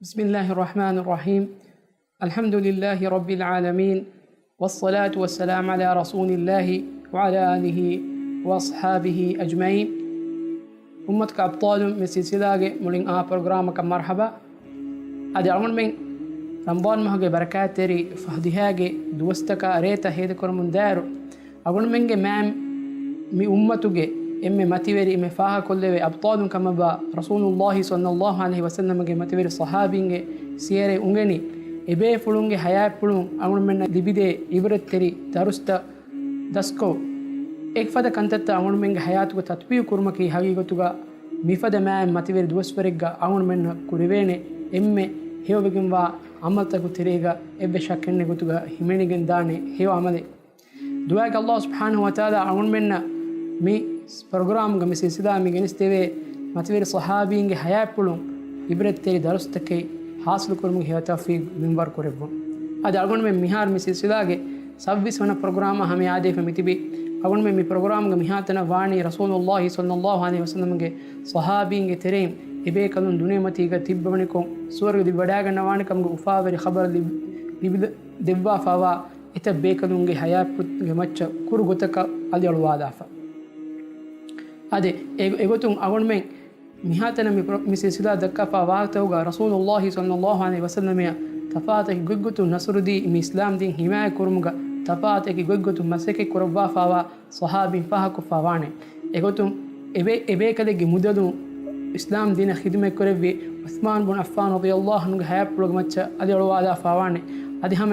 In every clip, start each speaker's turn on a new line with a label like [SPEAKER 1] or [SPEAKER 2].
[SPEAKER 1] بسم الله الرحمن الرحيم. الحمد لله رب العالمين، والصلاة والسلام على رسول الله وعلى آله وأصحابه أجمعين. أمتك أبطال من سلسلة مولين برنامج مرحبا. أدي أمر من رمضان مهجة بركات تري فهديهاجي دوستك أريتا هيدكر من دارو أقول منك مام مي أمتك إمي ماتيوري إمي فاها كل أبطال كما با رسول الله صلى الله عليه وسلم ماتيوري صحابي سيري أنغني إبي فلونغي حياة فلون أقول من لبيدي إبرت تري دارستا دسكو إك فدا كنتت أقول من حياتك تطبيق كرمكي حقيقتك ميفدا مام ماتيوري دوسبريغا أقول من كوريويني إمي هيو بيجن وا عملتك تريغا إبي شاكني كتوغا هيمينيغن داني هيو عملي دعاك الله سبحانه وتعالى أقول من مي برنامج مي سلسلة مي جنستوي ماتيوري صحابي حياة فلون إبرت تري دارستكي حاصل كرمك هي توفيق منبر كوربون هذا أقول من مهار من سلسلة سبيس من برنامج هم عادي فمتبي أقول من برنامج مهاتنا واني رسول الله صلى الله عليه وسلم صحابي تريم إبي كلون دنيا متيجا تببنيكم سورة دي بداعة نوانكم غفاوري خبر دبوا فوا إتبي كلون حياة جمتش كورغتك على الوادافة هذا إيغوتون أقول من مهاتنا مي سلسلة دكافا واقتوغا رسول الله صلى الله عليه وسلم تفاتك غغتو نصر دي مي اسلام دين حماية كرمغا تفاتك غغتو مسكي كربا فوا صحابي فاهكو فواني إيغوتون إبي كدغي مددو اسلام دين خدمة كربي عثمان بن عفان رضي الله عنه حياة بلغمچ اديرو وادا فواني ادي هم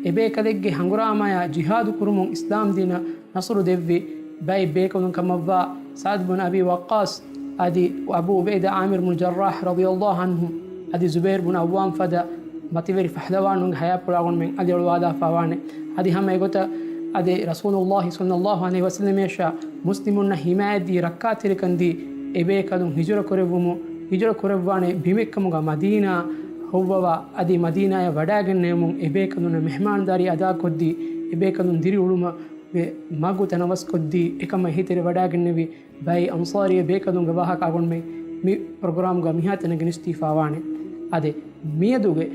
[SPEAKER 1] إبي كدغي هنغراما جهاد كرمون اسلام دين نصر ديبي باي بيكون كما سعد بن أبي وقاص أدي وأبو عبيدة عامر بن الجراح رضي الله عنهم أدي زبير بن عوام فدا ماتيوري فحلوان حياة بلاغون من أدي الوادا فواني أدي هم يقول أدي رسول الله صلى الله عليه وسلم يشا مسلمون حماية دي ركات ركندي إبي كدون هجرة كربومو هجرة كربواني بيمكمغا مدينة هو أدي مدينة وداغن نيمون إبي كدون مهمان داري أدا كدي إبي كدون ديري علوما ماغو تنوس كدي إكما هيتري وداغنبي باي أنصاري بيكدون غباها كاغون مي برنامج ميهاتنا جنستي فاواني أدي ميدوغي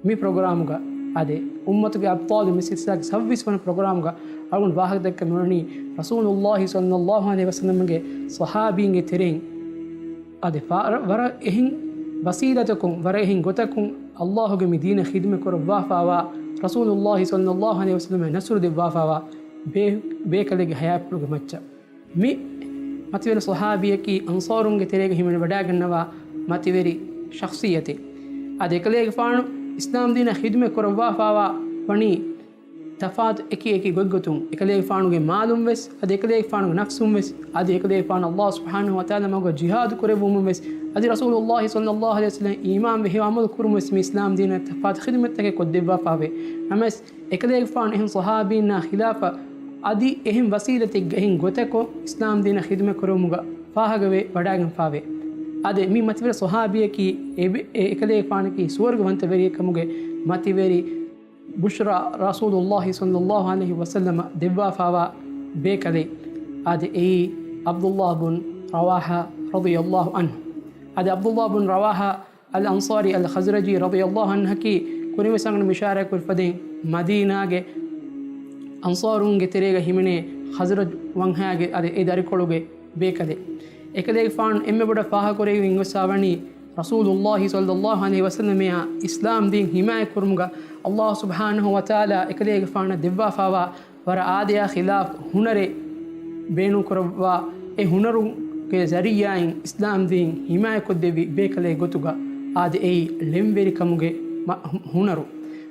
[SPEAKER 1] مي برنامج أدي أمتك أبطال مسلسل سبيس من برنامج أقول واحد دك مني رسول الله صلى الله عليه وسلم صحابي ترين أدي ورا إهين بسيطتكم ورا إهين غتكم الله جمدين خدمة كربا فاوا رسول الله صلى الله عليه وسلم نصر دبا فاوا بيكلك حياة بلغمچ مي ماتيوري صحابيكي أنصارون تريغ همين بداغنوا ماتيوري شخصيتي أديكليك فانو إسلام دين خدمة كروا فاوا وني تفات إكي غغتون إكليك فانو معلوم وس أديكليك فانو نفسهم وس أديكليك فان الله سبحانه وتعالى مغا جهاد كربوم وس أدي رسول الله صلى الله عليه وسلم إيمان به عمل كرم اسم إسلام دين تفات خدمتك كدبا فاوي أمس إكليك فان إهن صحابينا خلافة أدي إهم وسيلة إهم غوتكو إسلام دين خدمة كرومغا فاهغوي وداغن فاوي أدي مي ماتيوري صحابيه كي إكليك فانكي سورغ وانتوري كمغا ماتيوري بشرى رسول الله صلى الله عليه وسلم دبا فاوا بيكلي أدي عبد الله بن رواحة رضي الله عنه أدي عبد الله بن رواحة الأنصاري الخزرجي رضي الله عنه كي كوري مسانغ مشارك الفدين مدينة أنصارون تريغا هميني خزرج وانهاگه أدي إداري كولوگه بيكده إكده فان إمي بدا فاها كوريو إنغساواني رسول الله صلى الله عليه وسلم إسلام دين حماية كرمغا الله سبحانه وتعالى إكده فان دبا فاوا ورا آديا خلاف هنري بينو كربوا هنرو کے ذریعہ اسلام دین حماية كدبي بيكله گوتوگا آدي لمبري كمغه هنرو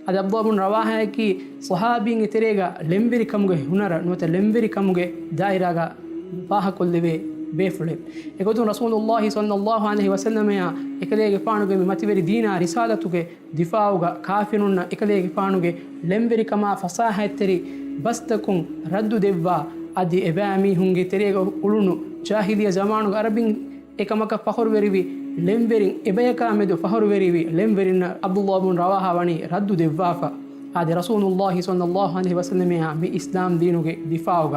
[SPEAKER 1] أدي عبد الله بن رواحة كي صحابي تريغا لمبري كمغه هنر نوت لمبري كمغه دائرة فاها كل بيفلب يقولون رسول الله صلى الله عليه وسلم يا إكليك فانوغ ماتيوري دينا رسالتوغ دفاعوغ كافرون إكليك فانوغ لمبري كما فصاحة تري بستكم ردو دبا أدي إبامي هنگي تريغا قلونو جاهلية زمانو عربين إكمك فخر وريبي لمبرين إبايكا مدو فخر وريبي لمبرين عبد الله بن رواحة واني ردو دبافا هذا رسول الله صلى الله عليه وسلم يا بإسلام دينوغ دفاعوغ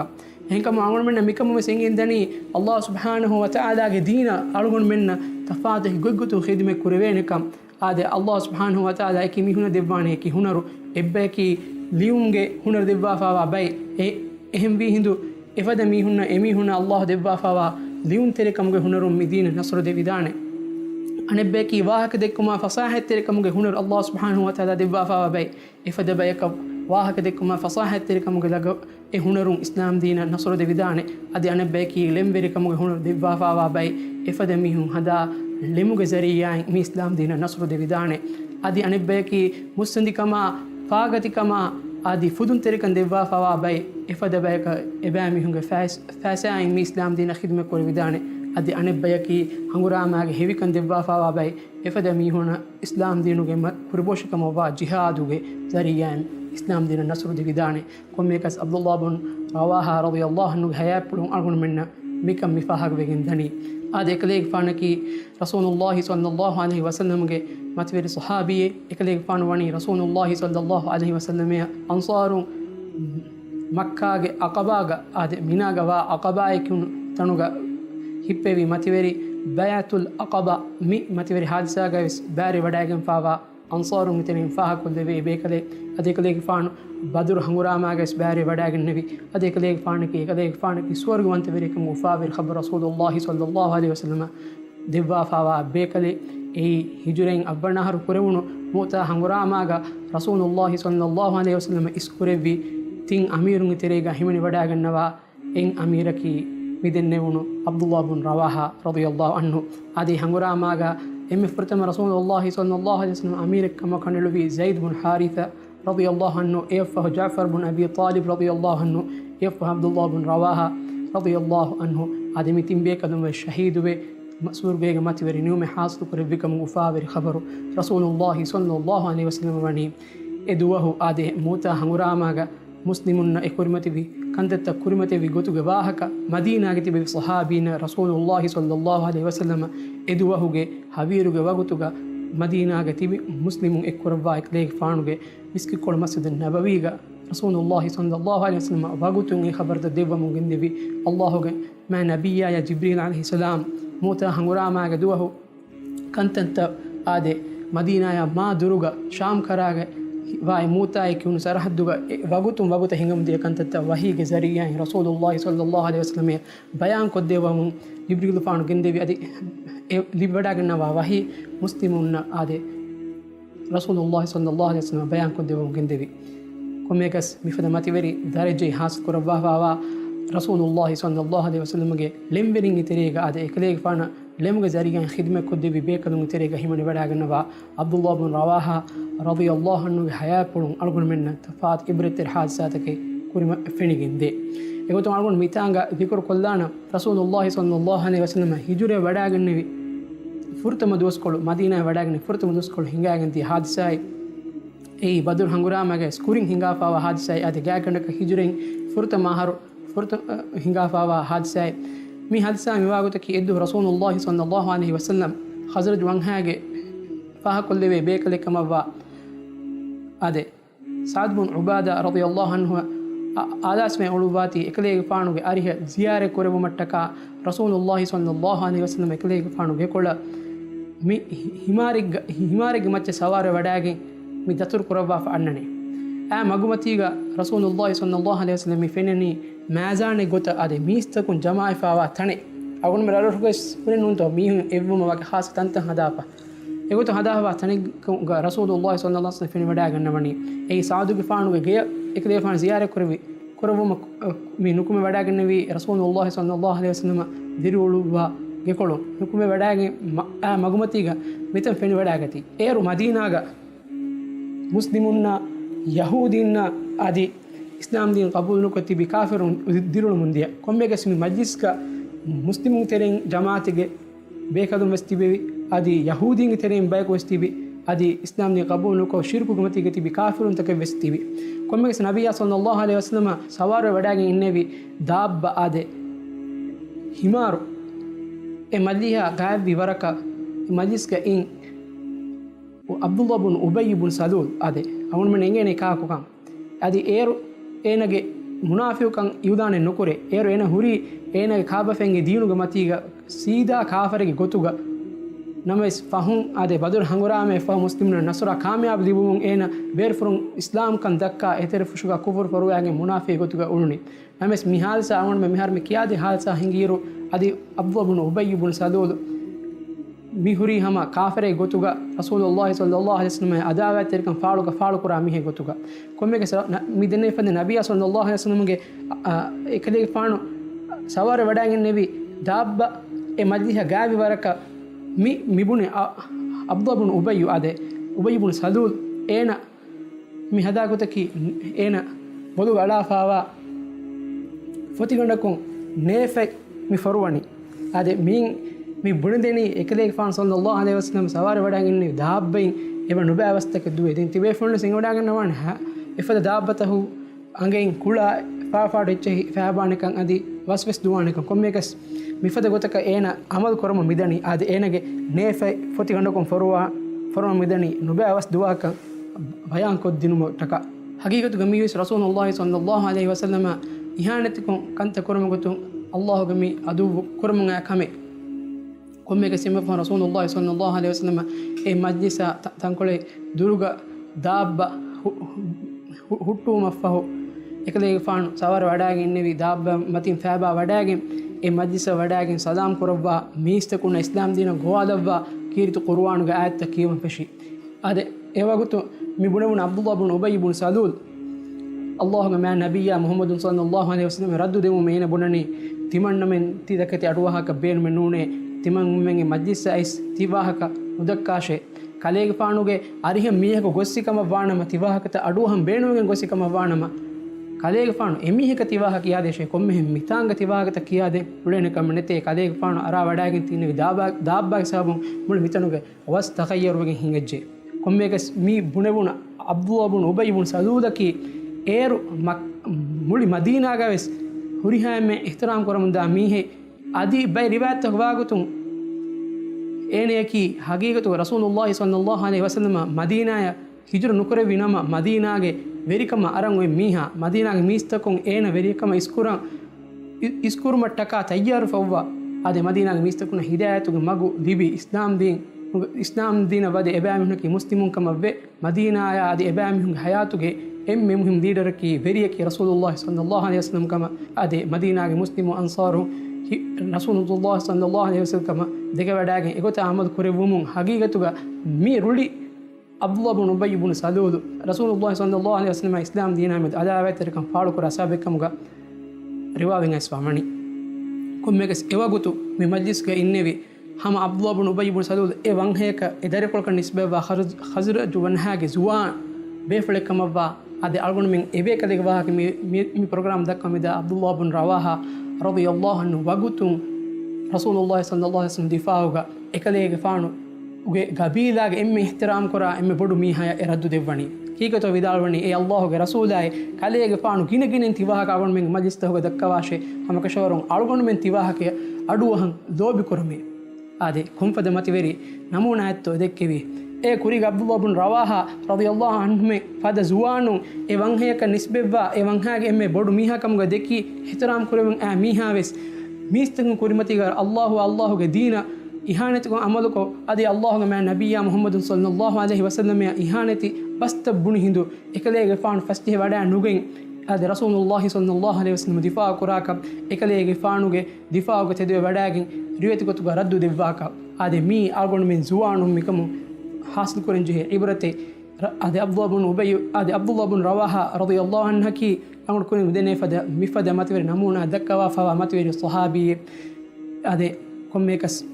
[SPEAKER 1] هنكم عمر منا ميكم مسنجين دني الله سبحانه وتعالى دينا أرغن منا تفاته جوجتو خدمة كروينكم ade Allah subhanahu wa ta'ala eki mihuna devwane eki hunaru ebbeki liumge hunar devwa fawa bay ehem vi hindu efada mihunna emihuna Allah devwa fawa liun terekamge hunarum midina nasru devidane anebbeki wahak dekkuma fasahat terekamge hunar Allah subhanahu wa ta'ala devwa fawa bay efada bayaka wahak dekkuma fasahat terekamge laga e hunarum islam dina nasru devidane ade anebbeki lemverikamge hunar devwa fawa bay efada mihun hada lemuge zariya mi islam dina nasru devidane adi anebbeki musandikama fagatikama adi fudun terikan devwa fawa bay efada bayaka ebami hunge fasa mi islam dina khidme kor vidane adi anebbeki hanguramaage hevikan devwa fawa bay efada mi hona islam dinuge purboshikama wa jihaduge zariya islam dina nasru devidane kommekas Abdullah bin Rawaha radiyallahu anhu hayapulun argun menna mikam mifahag wegen dani ade ekleg fanaki Rasulullah sallallahu alaihi wasallam ge matveri sahabiye ekleg fanwani Rasulullah sallallahu alaihi wasallam ansaru Makkah ge aqaba ga ade minaga wa aqaba ekun tanuga hippevi matveri bayatul aqaba mi matveri hadisa ga bari wadagen fawa ansaru mitenin faha kuldeve bekale ade ekleg fanu badur hangurama ga bari wadagen nevi ade ekleg fanaki swargwante verikum ufavir khabar Rasulullah sallallahu alaihi wasallam devwa fawa bekale ei hijuren abbanahar kurewunu muta hangurama ga Rasulullah sallallahu alaihi wasallam iskurevi tin amirun terega himani wadagen nawa en amiraki midennewunu Abdullah bin Rawaha radiyallahu anhu adi hangurama ga emme furtama Rasulullah sallallahu alaihi wasallam amirak kama kaneluvi Zaid bin Haritha radiyallahu anhu efah Ja'far bin Abi Talib radiyallahu anhu efah Abdullah bin Rawaha radiyallahu anhu adi mitin bekadum shahiduwe مسؤول بيجا ما تبري نيوم حاصل كربك مغفابر خبره رسول الله صلى الله عليه وسلم وني ادوه آده موتا هنغراماغا مسلمون اكرمتي بي كندت كرمتي بي غوتو غواهك مدينه گتي بي صحابين رسول الله صلى الله عليه وسلم ادوه گه حبيرو گه وغوتو مدينه گتي بي مسلمون اكروا اكليك فانوگه مسكي كول مسجد النبوي رسول الله صلى الله عليه وسلم وغوتو خبر ديبا مغندبي الله ما نبي يا جبريل عليه السلام موتا هنغراماغ دوه كنتنت آده مدينة ما دروغا شام كراغ واي موتا يكون سرحدوغا وغوتم وغوتا هنغم دي كنتنت وحيغ زريا رسول الله صلى الله عليه وسلم بيان قد ديوه جبريل فانو گندبي ادي لبداغنا وحي مسلمون آده رسول الله صلى الله عليه وسلم بيان قد ديوه گندبي كوميكس مفدماتي وري درجه حاصل كروا رسول الله صلى الله عليه وسلم ge lemberin terega ade ekleg fana lemge zarigan khidme kodde bi bekalun terega himani wadaganwa Abdullah bin Rawaha radiyallahu anhu hayapulun algun menna tafat ibrat hadisatake kurima feniginde egotum algun mitanga dikor kollana Rasulullah sallallahu alaihi wasallam hijure wadagannevi furtama doskolu Madina wadaganne furtama doskolu hingaganti hadisai ei badur hangurama ge skuring hinga fawa hadisai ade gakandaka hijuren furtama haru hingafawa hadisai mi hadisa mi waguta ki eddu Rasulullah sallallahu alaihi wasallam khazraj wanhage faha kullebe bekale kamawa ade Sa'd bin Ubada radiyallahu anhu adas me ulubati ekle faanuge ariha ziyare korebu mattaka Rasulullah sallallahu alaihi wasallam ekle faanuge kola mi himarig macce saware wadage mi datur korwa fa annane a magumatiga Rasulullah sallallahu alaihi wasallam feneni mazane gota ade mistakun jamaa fawa tane agun meraruges purenunto mihun evuma wage khas tantan hadapa egoto hadawa tane Rasulullah sallallahu alaihi wasallam feni wada gannawani ei saaduge faanuge ge ekle faan ziyare korwuma mi nukume wada gannawi Rasulullah sallallahu alaihi wasallam diruluwa gekolo nukume wada ge magumatiga mitan feni wada gati eru madinaga muslimunna yahudinna adi islam din qabul nukoti bi kafirun dirul mundiya komme gasmi majliska muslimun tereng jamaatige bekadum westibi adi yahudin tereng bayko westibi adi islam din qabul nuko shirku gumati gati bi kafirun take westibi komme gas nabiyya sallallahu alaihi wasallam sawar wadage innevi dabba ade himaru e maliha gabi waraka majliska in Abdullah bin Ubay bin Salul ade awun men engene ka ko kam adi eru enage munafiqan yudane nokore eru ena huri enage kaaba fenge diinuga matiga sida kafarege gotuga ನಮಸ್ ಫಹುಂ ಆದೆ ಬದುರ್ ಹಂಗುರಾಮೆ ಫಹ ಮುಸ್ಲಿಮ್ನ ನಸುರ ಕಾಮಯಾಬ್ ದಿಬುಮುಂ ಏನ ಬೇರ್ಫುರುಂ ಇಸ್ಲಾಂ ಕನ್ ದಕ್ಕಾ ಎತೆರೆ ಫುಶುಗ ಕುಫುರ್ ಫರುಯಾಗೆ ಮುನಾಫಿ ಗೊತುಗ ಉಳುನಿ ನಮಸ್ ಮಿಹಾಲ್ಸ ಅವನ್ ಮೆ ಮಿಹಾರ್ ಮೆ ಕಿಯಾದೆ ಹಾಲ್ಸ ಹಿಂಗೀರು ಅದಿ ಅಬ್ವಬುನ್ ಉಬಯ್ಯುಬುನ್ ಸದೂದ್ ಮಿಹುರಿ ಹಮ ಕಾಫರೆ ಗೊತುಗ ರಸೂಲುಲ್ಲಾಹಿ ಸಲ್ಲಲ್ಲಾಹು ಅಲೈಹಿ ವಸಲ್ಲಂ ಅದಾವತ್ ತೆರಕಂ ಫಾಳು ಕುರಾ ಮಿಹೆ ಗೊತುಗ ಕೊಮ್ಮೆಗೆ ಮಿದನೆ ಫಂದೆ ನಬಿಯ ಸಲ್ಲಲ್ಲಾಹು ಅಲೈಹಿ ವಸಲ್ಲಂಗೆ ಏಕದೆ ಫಾಣು ಸವಾರ ವಡಾಂಗಿನ್ ನೆವಿ ದಾಬ್ಬ ಎ ಮಜ್ಲಿಹ ಗಾವಿ ವರಕ මිබුණ අබ්දුල්ලාහ් උබය් ආදේ උබය් සදූල් ඒන මි හදාගොතකි ඒන බොදු අලාෆාවා ෆොතිගණ්ඩකුන් නේෆෙක් මි ෆරුවනි ආදේ මි බුණදෙනි එකලේක ෆාන් සල්ලල්ලාහු අලයිහි වසල්ලම් සවාර වඩාගින්නේ දාබ්බෙන් එව නුබ අවස්ථක දුවේ ඉතින් තිබේ ෆොන්න සිං වඩාගන්නවන එෆද දාබ්බතහු අංගෙන් කුලා ෆාෆාඩ එච්චි ෆාබානිකන් අදි වස්වස් දුවානිකන් කොම්මේකස් මිෆද ගොතක ඒන අමල් කරම මිදනි ආද ඒනගේ නේෆයි ෆොති ගණ්ඩකොන් ෆොරම මිදනි නුබ අවස් දුවාක බයන් කොත් දිනුම ටක හකීකතු ගමියස් රසූලුල්ලාහි සල්ලල්ලාහු අලයිහි වසල්ලම ඉහානතිකොන් කන්ත කරම ගොතුන් අල්ලාහ් ගමි අදු කරම කමෙ කොම්මේක සිම ෆ රසූලුල්ලාහි සල්ලල්ලාහු අලයිහි වසල්ලම ඒ මජ්ලිස තංකොලේ දුරුග දාබ්බ හුට්ටුම ෆහු එකලේ ෆාන් සවර වඩාගෙන ඉන්නවි දාබ්බ මතින් ෆෑබා වඩාගෙන ඒ මජ්ලිස වඩාගෙන සලාම් කරවවා මීස්තකුණ ඉස්ලාම් දීන ගෝවදවවා කීරිතු කුර්ආනුගේ ආයත කියවම පෙෂි අද ඒවගුතු මිබුණුන අබ්දුල්ලාහ් ඉබ්න් උබයි ඉබ්න් සලූල් අල්ලාහුගේ මා නබියා මුහම්මදුන් සල්ලල්ලාහු අලයිහි වසල්ලම් රද්දු දෙමු මේන බොනනි තිමන්නමෙන් තිදකති අඩුවහක බේන් මෙ නූනේ තිමන් මෙන්ගේ මජ්ලිස අයිස් තිවාහක උදක්කාෂේ කලේග පානුගේ අරිහ මීහක ගොස්සිකම වානම තිවාහකත අඩුවහම් බේනුවෙන් ගොස්සිකම වානම කලේග පානු එමිහක තිවාහ කියාදේශේ කොම්මෙ මිතාංග තිවාහකත කියාදේ උලෙනකම නැතේ කලේග පානු අරා වඩාගෙන තින දාබ්බාග සාබුන් මුල් මිතනුගේ අවස් තකයරුවගෙන් හිඟෙජ්ජේ කොම්මේක මී බුණෙවුණ අබ්දුල්ලාහ් ඉබ්න් උබයි ඉබ්න් සලූදකි ඒරු මුලි මදීනාගවෙස් හුරිහාමෙ ඉහ්තරාම් කරමුදා මීහෙ අදි බයි රිවායත් හවාගතුන් ඒනේකි හගීගතු රසූලුල්ලාහි සල්ලල්ලාහු අලයිහි වසල්ලම මදීනාය හිජර නුකර විනම මදීනාගේ වෙරිකම අරන් ඔය මීහා මදීනාගේ මීස්තකොන් ඒන වෙරිකම ඉස්කුරුම ටකා තයාරු ෆවවා ආදේ මදීනාගේ මීස්තකුන හිදායතුගේ මගු ලිබි ඉස්ලාම් දීන වදේ එබෑමිහුනකි මුස්ලිමුන්කම වේ මදීනාය ආදේ එබෑමිහුන්ගේ හයාතුගේ එම්මෙ මුහිම් ලීඩරකි වෙරියකි රසූලුල්ලාහි සල්ලල්ලාහු අලයිහි වසල්ලම් කම ආදේ මදීනාගේ මුස්ලිමු අන්සාරු රසූලුල්ලාහි සල්ලල්ලාහු අලයිහි වසල්ලම් කම දෙක වඩාගෙන ඒගොත ආමද කුරෙවුමුන් හගීගතුගා මී රුලි අබ්දුල්ලාහ් ඉබ්න් උබයි ඉබ්න් සලූල් රසූලුල්ලාහි සල්ලල්ලාහු අලයිහි වසල්ලම ඉස්ලාම් දීනමෙ අදාවැතරකම් ෆාලු කර අසාබෙකමුගා රිවාවෙන් අස්වාමණි කොම්මෙකස් එවගුතු මේ මජ්ලිස්ක ඉන්නේවි හම අබ්දුල්ලාහ් ඉබ්න් උබයි ඉබ්න් සලූල් ඒ වංහේක එදරකොල්ක නිස්බෙවා ඛස්රජ් වන්හාගේ ජුවාන් බේෆලකමවා අද අල්ගොනමින් එවේකලෙක වාහක මේ ප්‍රෝග්‍රෑම් දක්වමිද අබ්දුල්ලාහ් ඉබ්න් රවාහා රදියල්ලාහු අන්හු වගුතුන් රසූලුල්ලාහි සල්ලල්ලාහු අලයිහි වසල්ලම් දිෆාඋගා එකලේක ෆානු උගේ ගබීලාගේ එම්මෙ ඉහ්තිරාම් කරා එම්මෙ බොඩු මීහාය එරද්දු දෙවණි කීකතෝ විදාල්වණි ඒ අල්ලාහුගේ රසූලායි කලේගේ ෆානු ගිනගිනෙන් තිවාහක අල්ගොනමින් මජ්ලිස්තහුගේ දක්කවාෂේ හමකෂවරුන් අල්ගොනමින් තිවාහකය අඩුවහන් දෝබි කරමි ආදේ කුම්පද මතිවෙරි නමූනායත්තෝ දෙක්කෙවි ඒ කුරිග අබ්දුල්ලාහ් ඉබ්න් රවාහා රදියල්ලාහු අන්හු ෆද ජුවානු ඒ වංහේක නිස්බෙවා ඒ වංහාගේ එම්මෙ බොඩු මීහාකම්ගේ දෙකි ඉහ්තිරාම් කරවෙන් ඈ මීහාවෙස් මීස්තන් කුරිමතිග අල්ලාහුගේ දීන ඉහානතික අමලකෝ අදී අල්ලාහුගේ මා නබියා මුහම්මදුන් සල්ලල්ලාහු අලයිහි වසල්ලම ඉහානති බස්ත බුනි හිඳු එකලේගේ ෆාන් ෆස්ටි වඩා නුගෙන් අද රසූලුල්ලාහි සල්ලල්ලාහු අලයිහි වසල්ලම දිෆා කුරාක එකලේගේ ෆානුගේ දිෆාউගේ තෙදුවේ වඩාගෙන් රිවේතිකතුග රද්දු දෙවවාක ආදේ මී ආගොන් මෙන් ජුවානු මිකමු حاصل كورن جه عبرته هذا عبد الله بن أبي هذا عبد الله بن رواحة رضي الله عنه كي أمر كوني بدنا مفدا ما تبر نمونا ذكوا فوا ما تبر الصحابي هذا كم ميكس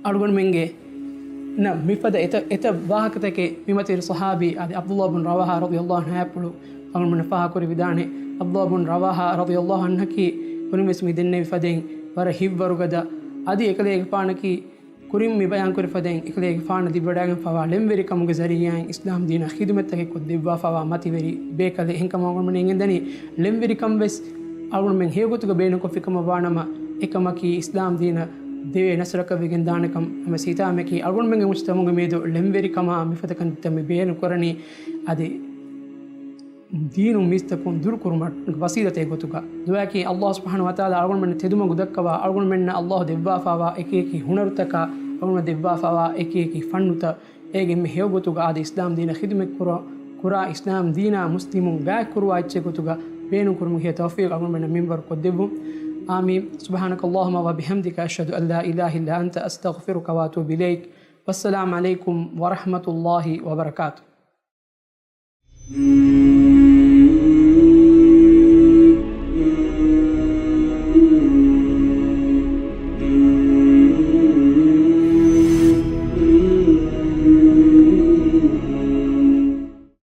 [SPEAKER 1] أرجون منجه نا مفدا إتا واحد كي ما تبر الصحابي هذا عبد الله بن رواحة رضي الله عنه يقولوا أمر من فاه كوري بدانه عبد الله بن رواحة رضي الله عنه كي كوني مسمي دنا مفدين ورهيب ورقدا هذه إكلي إقبان كي ಕುರಿಂ ಮಿಬಯಾನ್ ಕುರಿ ಫದೆನ್ ಇಕಲೇಗೆ ಫಾನ ದಿಬಡಾಗನ್ ಫವಾ ಲೆಂವೆರಿ ಕಮುಗೆ ಜರಿಯಾನ್ ಇಸ್ಲಾಂ ದೀನ ಖಿದಮತ್ತಗೆ ಕೊ ದಿವ್ವಾ ಫವಾ ಮತಿವೆರಿ ಬೇಕಲೆ ಹೆಂಕಮಗಮನೆ ಎಂಗೆಂದನಿ ಲೆಂವೆರಿ ಕಂಬೆಸ್ ಅಲ್ಗುಣ ಮೆನ್ ಹೇಗುತುಗ ಬೇನು ಕೊಫಿಕಮ ವಾನಮ එකමකි ඉස්ලාම් දීන දෙවේ නසරක වෙගෙන් දානකම් නම සීතාමකි අල්ගොන් මෙන් මුස්තමුගේ මේදු lemveri kama mifatakan tami beenu korani adi දීනු මිස්තකුන් දුරු කුරුමත් වසීලතේ ගොතුක දුවකි අල්ලාහ් සුබ්හානහු වතාලා අල්ගොන් මෙන් තෙදුම ගුදක්කවා අල්ගොන් මෙන් අල්ලාහ් දෙව්වාෆාවා එකේකි හුනරුතක ಅವನ ದೆವ್ವಾಫವ ಏಕೇಕಿ ಫಣ್ಣುತ ಏಗೆ ಮೆ ಹೇಗೊತುಗ ಆದ ಇಸ್ಲಾಂ ದೀನ ಖಿದ್ಮೆತ್ ಕುರಾ ಇಸ್ಲಾಂ ದೀನ ಮುಸ್ಲಿಮುಂ ಬ್ಯಾಕ್ ಕುರುವ ಇಚ್ಛೆ ಗೊತುಗ ಬೇನು ಕುರುಮು ಹೇ ತೌಫೀಕ್ ಅವನ ಬೆನ್ನ ಮಿಂಬರ್ ಕೊದ್ದೆವು آمين سبحانك اللهم وبحمدك أشهد أن لا إله إلا أنت أستغفرك وأتوب إليك والسلام عليكم ورحمة الله وبركاته.